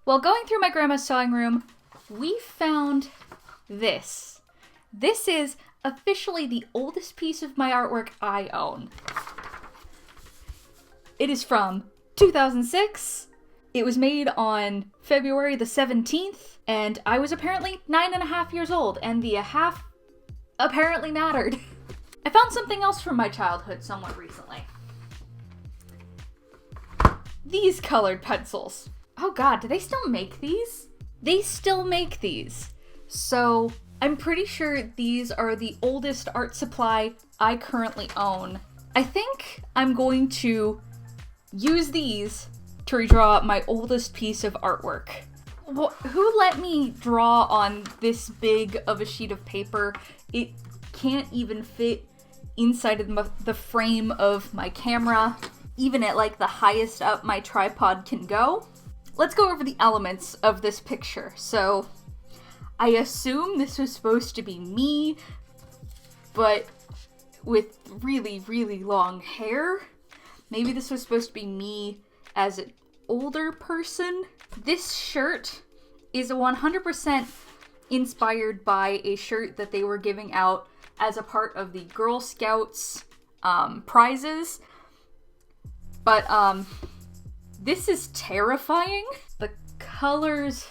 While going through my grandma's sewing room, we found this. This is officially the oldest piece of my artwork I own. It is from 2006. It was made on February the 17th, and I was apparently 9.5 years old, and the half apparently mattered. I found something else from my childhood somewhat recently. These colored pencils. Oh god, do they still make these? They still make these. So I'm pretty sure these are the oldest art supply I currently own. I think I'm going to use these to redraw my oldest piece of artwork. Who let me draw on this big of a sheet of paper? It can't even fit inside of the frame of my camera, even at like the highest up my tripod can go. Let's go over the elements of this picture. So I assume this was supposed to be me, but with really, really long hair. Maybe this was supposed to be me as an older person. This shirt is 100% inspired by a shirt that they were giving out as a part of the Girl Scouts prizes. But this is terrifying. The colors,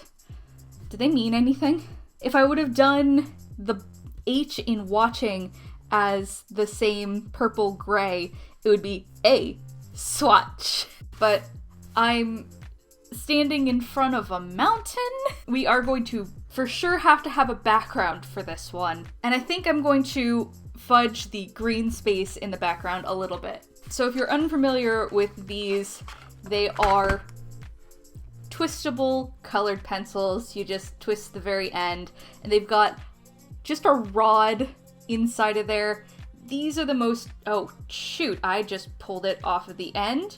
do they mean anything? If I would have done the H in watching as the same purple gray, it would be a swatch. But I'm standing in front of a mountain. We are going to for sure have to have a background for this one. And I think I'm going to fudge the green space in the background a little bit. So if you're unfamiliar with these, they are twistable colored pencils. You just twist the very end, and they've got just a rod inside of there. These are the most, oh shoot, I just pulled it off of the end.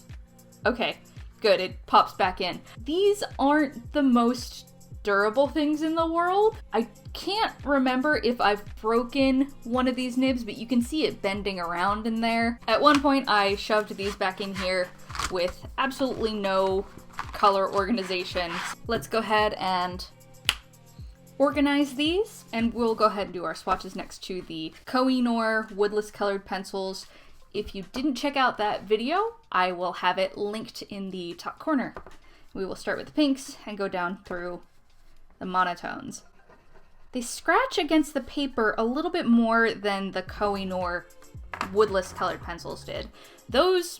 Okay, good, it pops back in. These aren't the most durable things in the world. I can't remember if I've broken one of these nibs, but you can see it bending around in there. At one point, I shoved these back in here with absolutely no color organization. Let's go ahead and organize these, and we'll go ahead and do our swatches next to the Kohinoor woodless colored pencils. If you didn't check out that video, I will have it linked in the top corner. We will start with the pinks and go down through the monotones. They scratch against the paper a little bit more than the Kohinoor woodless colored pencils did. Those,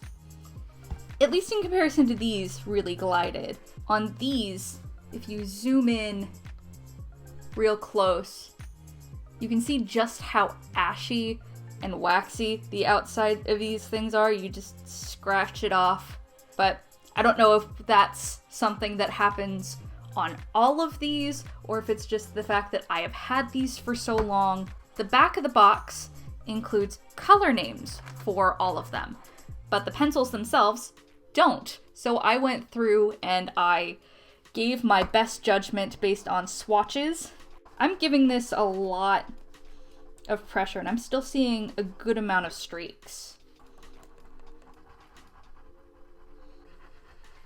at least in comparison to these, really glided. On these, if you zoom in real close, you can see just how ashy and waxy the outside of these things are. You just scratch it off. But I don't know if that's something that happens on all of these, or if it's just the fact that I have had these for so long. The back of the box includes color names for all of them, but the pencils themselves don't. So I went through and I gave my best judgment based on swatches. I'm giving this a lot of pressure, and I'm still seeing a good amount of streaks.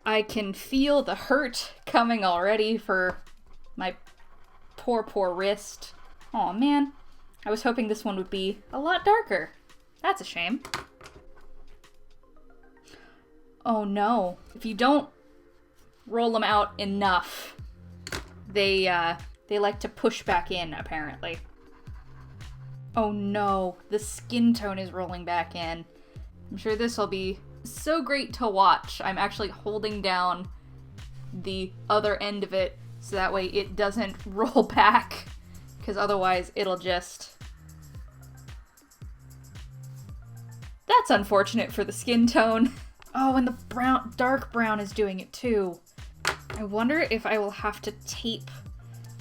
I can feel the hurt coming already for my poor, poor wrist. Aw, man. I was hoping this one would be a lot darker. That's a shame. Oh no. If you don't roll them out enough, they like to push back in, apparently. Oh no, the skin tone is rolling back in. I'm sure this will be so great to watch. I'm actually holding down the other end of it so that way it doesn't roll back, because otherwise it'll just... That's unfortunate for the skin tone. Oh, and the brown, dark brown is doing it too. I wonder if I will have to tape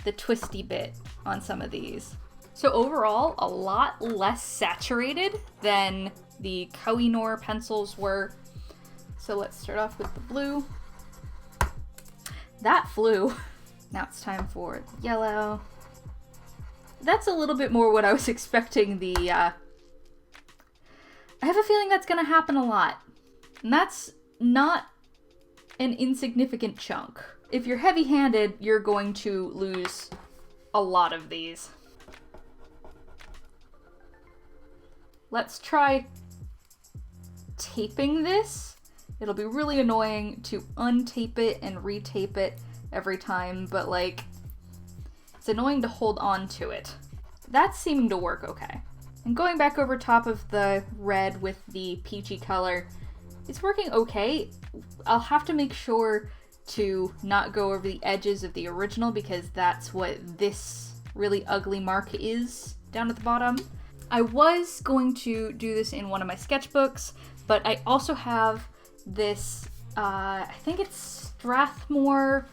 the twisty bit on some of these. So overall, a lot less saturated than the Kohinoor pencils were. So let's start off with the blue. That flew. Now it's time for the yellow. That's a little bit more what I was expecting. I have a feeling that's gonna happen a lot. And that's not an insignificant chunk If you're heavy-handed, you're going to lose a lot of these. Let's try taping this. It'll be really annoying to untape it and retape it every time, but like, it's annoying to hold on to it. That's seeming to work okay. And going back over top of the red with the peachy color, it's working okay. I'll have to make sure to not go over the edges of the original because that's what this really ugly mark is down at the bottom. I was going to do this in one of my sketchbooks, but I also have this, I think it's Strathmore.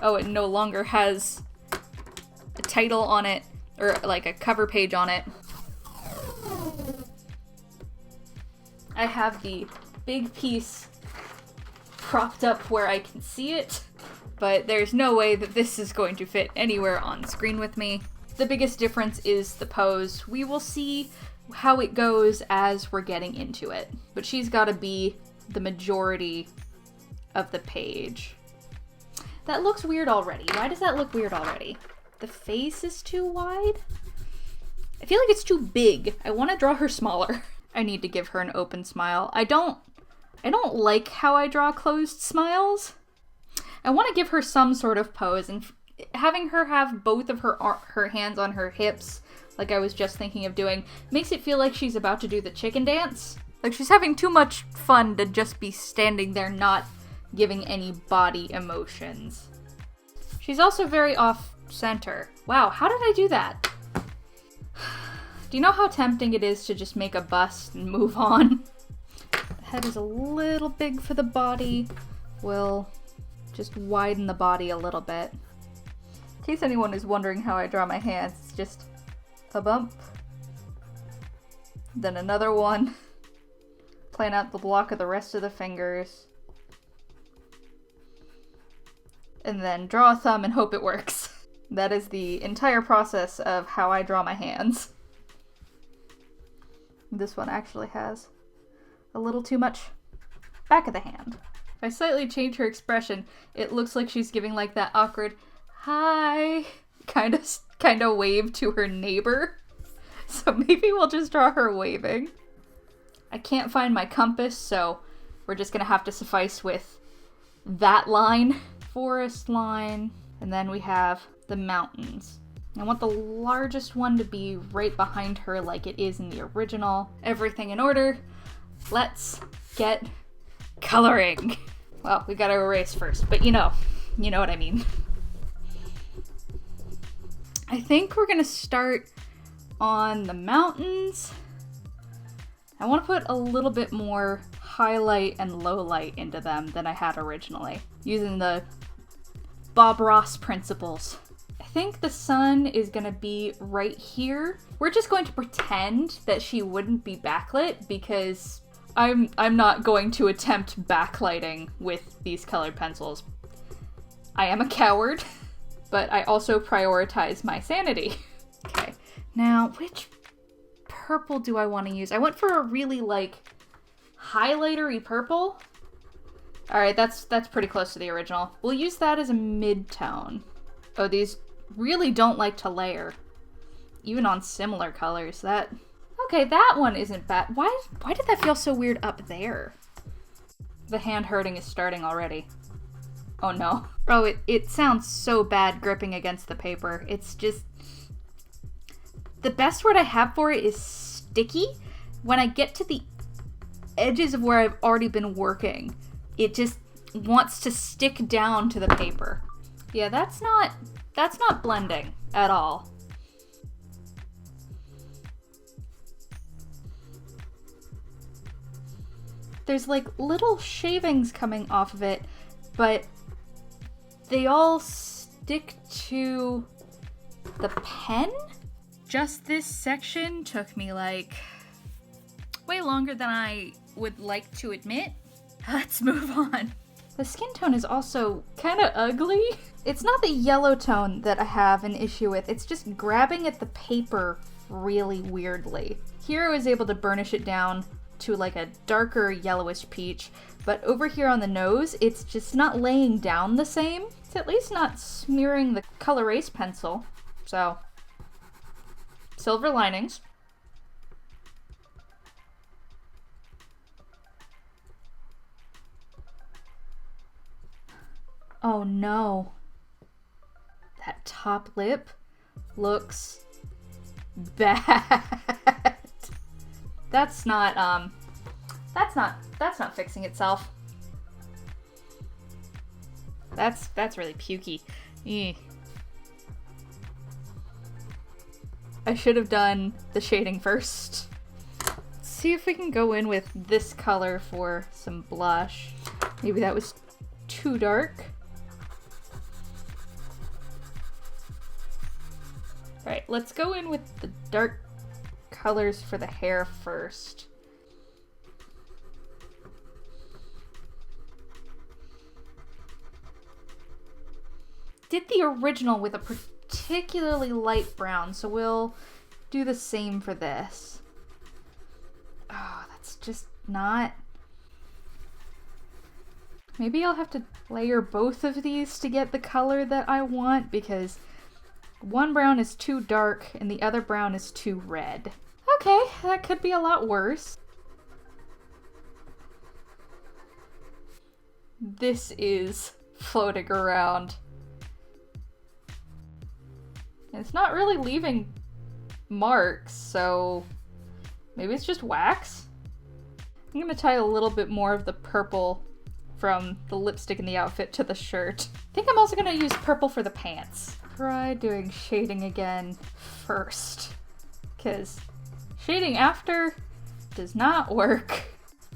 Oh, it no longer has a title on it, or like a cover page on it. I have the big piece propped up where I can see it, but there's no way that this is going to fit anywhere on screen with me. The biggest difference is the pose. We will see how it goes as we're getting into it, but she's got to be the majority of the page. That looks weird already. Why does that look weird already? The face is too wide? I feel like it's too big. I want to draw her smaller. I need to give her an open smile. I don't like how I draw closed smiles. I want to give her some sort of pose, and having her have both of her hands on her hips, like I was just thinking of doing, makes it feel like she's about to do the chicken dance. Like she's having too much fun to just be standing there not giving any body emotions. She's also very off-center. Wow, how did I do that? Do you know how tempting it is to just make a bust and move on? The head is a little big for the body. We'll just widen the body a little bit. In case anyone is wondering how I draw my hands, it's just a bump, then another one, plan out the block of the rest of the fingers, and then draw a thumb and hope it works. That is the entire process of how I draw my hands. This one actually has a little too much back of the hand. If I slightly change her expression, it looks like she's giving like that awkward hi kind of wave to her neighbor. So maybe we'll just draw her waving. I can't find my compass, so we're just gonna have to suffice with that line. Forest line, and then we have the mountains. I want the largest one to be right behind her like it is in the original. Everything in order. Let's get coloring. Well, we gotta erase first, but you know what I mean. I think we're gonna start on the mountains. I want to put a little bit more highlight and low light into them than I had originally, using the Bob Ross principles. I think the sun is gonna be right here. We're just going to pretend that she wouldn't be backlit because I'm not going to attempt backlighting with these colored pencils. I am a coward, but I also prioritize my sanity. Okay, now which purple do I want to use? I went for a really like highlightery purple. All right, that's pretty close to the original. We'll use that as a mid-tone. Oh, these really don't like to layer, even on similar colors. Okay, that one isn't bad. Why did that feel so weird up there? The hand hurting is starting already. Oh no. Oh, it sounds so bad gripping against the paper. It's just, the best word I have for it is sticky. When I get to the edges of where I've already been working, it just wants to stick down to the paper. Yeah, that's not blending at all. There's like little shavings coming off of it, but they all stick to the pen? Just this section took me like way longer than I would like to admit. Let's move on. The skin tone is also kind of ugly. It's not the yellow tone that I have an issue with, it's just grabbing at the paper really weirdly. Here I was able to burnish it down to like a darker yellowish peach, but over here on the nose, it's just not laying down the same. It's at least not smearing the color erase pencil. So, silver linings. Oh no. That top lip looks bad. That's not fixing itself. That's really pukey. Eeh. I should have done the shading first. Let's see if we can go in with this color for some blush. Maybe that was too dark. Alright, let's go in with the dark colors for the hair first. Did the original with a particularly light brown, so we'll do the same for this. Oh, that's just not... Maybe I'll have to layer both of these to get the color that I want, because one brown is too dark and the other brown is too red. Okay, that could be a lot worse. This is floating around. And it's not really leaving marks, so maybe it's just wax? I'm gonna tie a little bit more of the purple from the lipstick in the outfit to the shirt. I think I'm also gonna use purple for the pants. Try doing shading again first, because shading after does not work.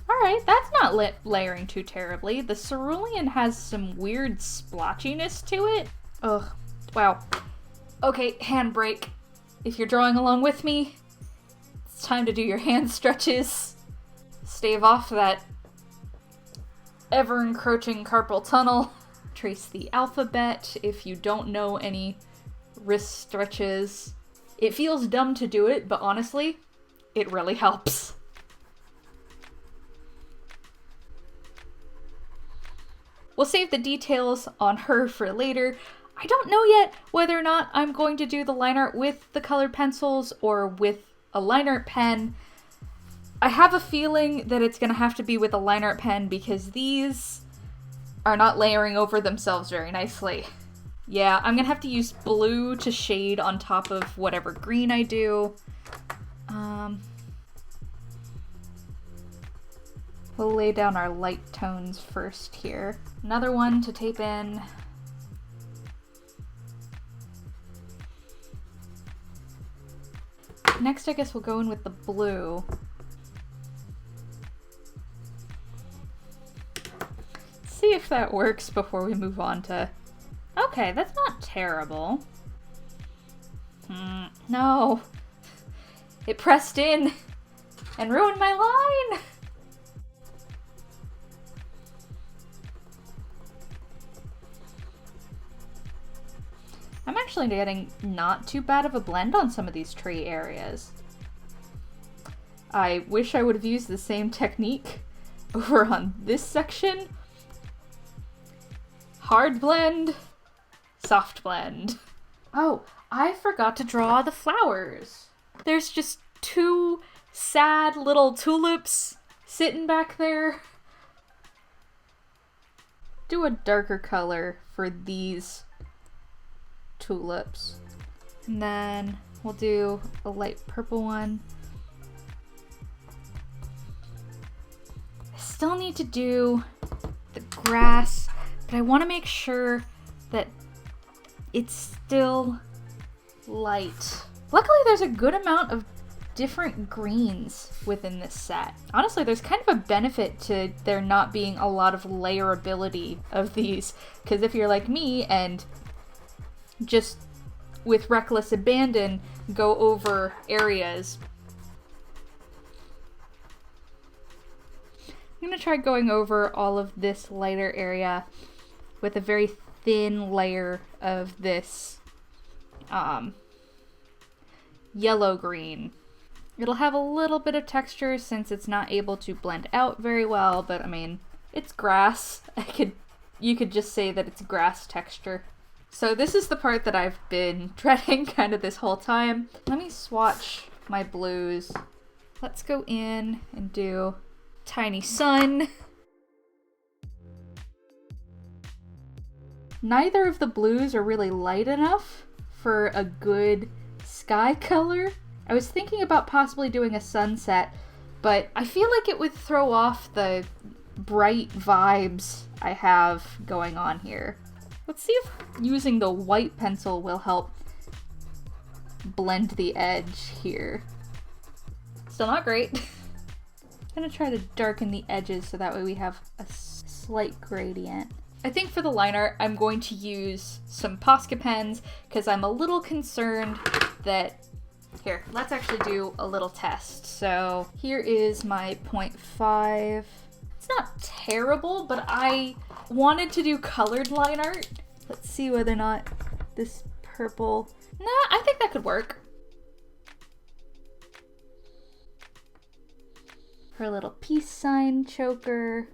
Alright, that's not layering too terribly. The cerulean has some weird splotchiness to it. Ugh, wow. Okay, handbrake. If you're drawing along with me, it's time to do your hand stretches. Stave off that ever-encroaching carpal tunnel. Trace the alphabet if you don't know any wrist stretches. It feels dumb to do it, but honestly, it really helps. We'll save the details on her for later. I don't know yet whether or not I'm going to do the line art with the colored pencils or with a line art pen. I have a feeling that it's going to have to be with a line art pen because these are not layering over themselves very nicely. Yeah, I'm going to have to use blue to shade on top of whatever green I do. We'll lay down our light tones first here. Another one to tape in. Next, I guess we'll go in with the blue. See if that works before we move on to... Okay, that's not terrible. No. It pressed in and ruined my line! I'm actually getting not too bad of a blend on some of these tree areas. I wish I would have used the same technique over on this section. Hard blend, soft blend. Oh, I forgot to draw the flowers. There's just two sad little tulips sitting back there. Do a darker color for these tulips. And then we'll do a light purple one. I still need to do the grass, but I want to make sure that it's still light. Luckily, there's a good amount of different greens within this set. Honestly, there's kind of a benefit to there not being a lot of layerability of these, because if you're like me and just with reckless abandon go over areas. I'm gonna try going over all of this lighter area with a very thin layer of this yellow-green. It'll have a little bit of texture since it's not able to blend out very well, but I mean, it's grass. I could you could just say that it's grass texture. So this is the part that I've been dreading kind of this whole time. Let me swatch my blues. Let's go in and do Tiny Sun. Neither of the blues are really light enough for a good sky color. I was thinking about possibly doing a sunset, but I feel like it would throw off the bright vibes I have going on here. Let's see if using the white pencil will help blend the edge here. Still not great. I'm gonna try to darken the edges so that way we have a slight gradient. I think for the liner, I'm going to use some Posca pens because I'm a little concerned that... Here, let's actually do a little test. So here is my 0.5. It's not terrible, but I wanted to do colored line art. Let's see whether or not this purple... Nah, I think that could work. Her little peace sign choker.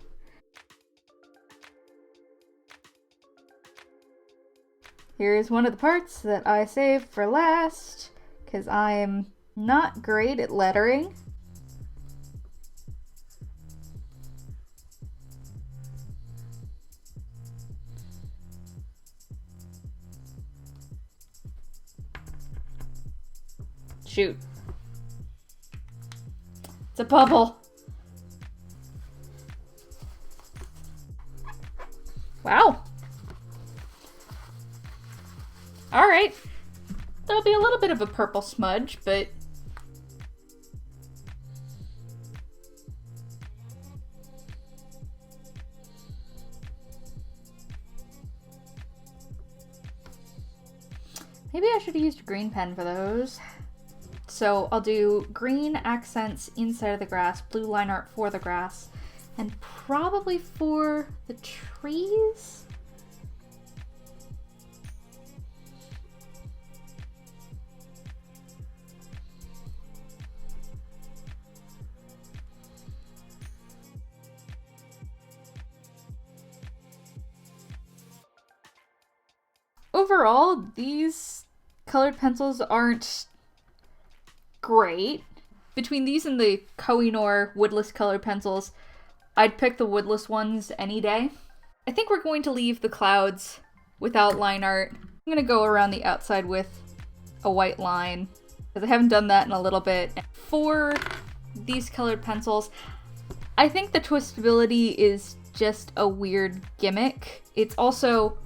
Here's one of the parts that I saved for last, because I'm not great at lettering. Shoot. It's a bubble. Wow. All right. There'll be a little bit of a purple smudge, but maybe I should have used a green pen for those. So I'll do green accents inside of the grass, blue line art for the grass, and probably for the trees? Overall, these colored pencils aren't great. Between these and the Kohinoor woodless colored pencils, I'd pick the woodless ones any day. I think we're going to leave the clouds without line art. I'm going to go around the outside with a white line, because I haven't done that in a little bit. For these colored pencils, I think the twistability is just a weird gimmick. It's also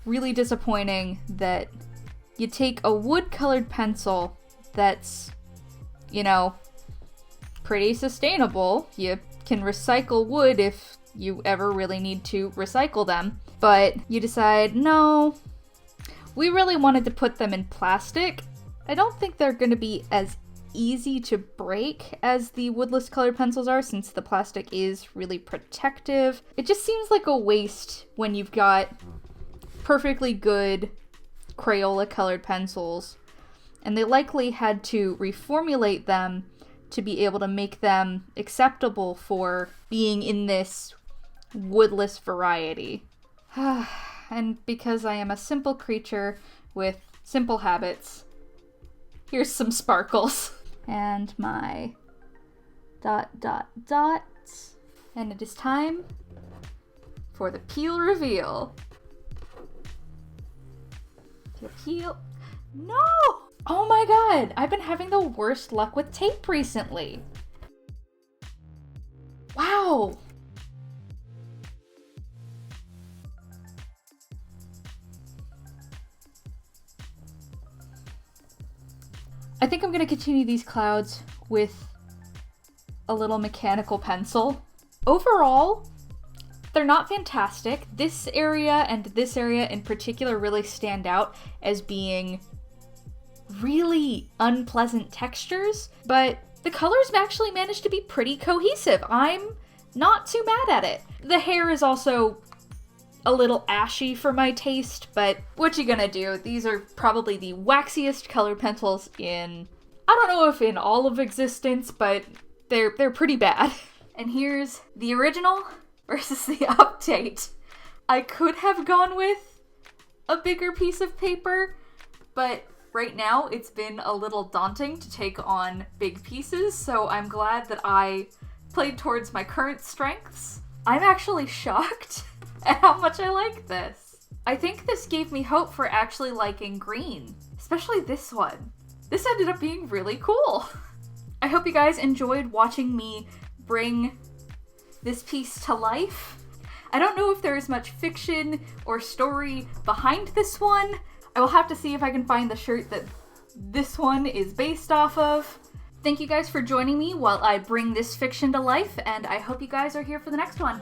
really disappointing that you take a wood-colored pencil that's, you know, pretty sustainable. You can recycle wood if you ever really need to recycle them. But you decide, no, we really wanted to put them in plastic. I don't think they're going to be as easy to break as the woodless colored pencils are, since the plastic is really protective. It just seems like a waste when you've got perfectly good Crayola colored pencils, and they likely had to reformulate them to be able to make them acceptable for being in this woodless variety. And because I am a simple creature with simple habits, here's some sparkles. And my ... And it is time for the peel reveal. The peel. No! Oh my god! I've been having the worst luck with tape recently. Wow! I think I'm gonna continue these clouds with a little mechanical pencil. Overall, they're not fantastic. This area and this area in particular really stand out as being really unpleasant textures, but the colors actually managed to be pretty cohesive. I'm not too mad at it. The hair is also a little ashy for my taste, but what you gonna do? These are probably the waxiest colored pencils in, I don't know if in all of existence, but they're pretty bad. And here's the original versus the update. I could have gone with a bigger piece of paper, but right now it's been a little daunting to take on big pieces, so I'm glad that I played towards my current strengths. I'm actually shocked at how much I like this. I think this gave me hope for actually liking green, especially this one. This ended up being really cool. I hope you guys enjoyed watching me bring this piece to life. I don't know if there is much fiction or story behind this one. I will have to see if I can find the shirt that this one is based off of. Thank you guys for joining me while I bring this fiction to life, and I hope you guys are here for the next one.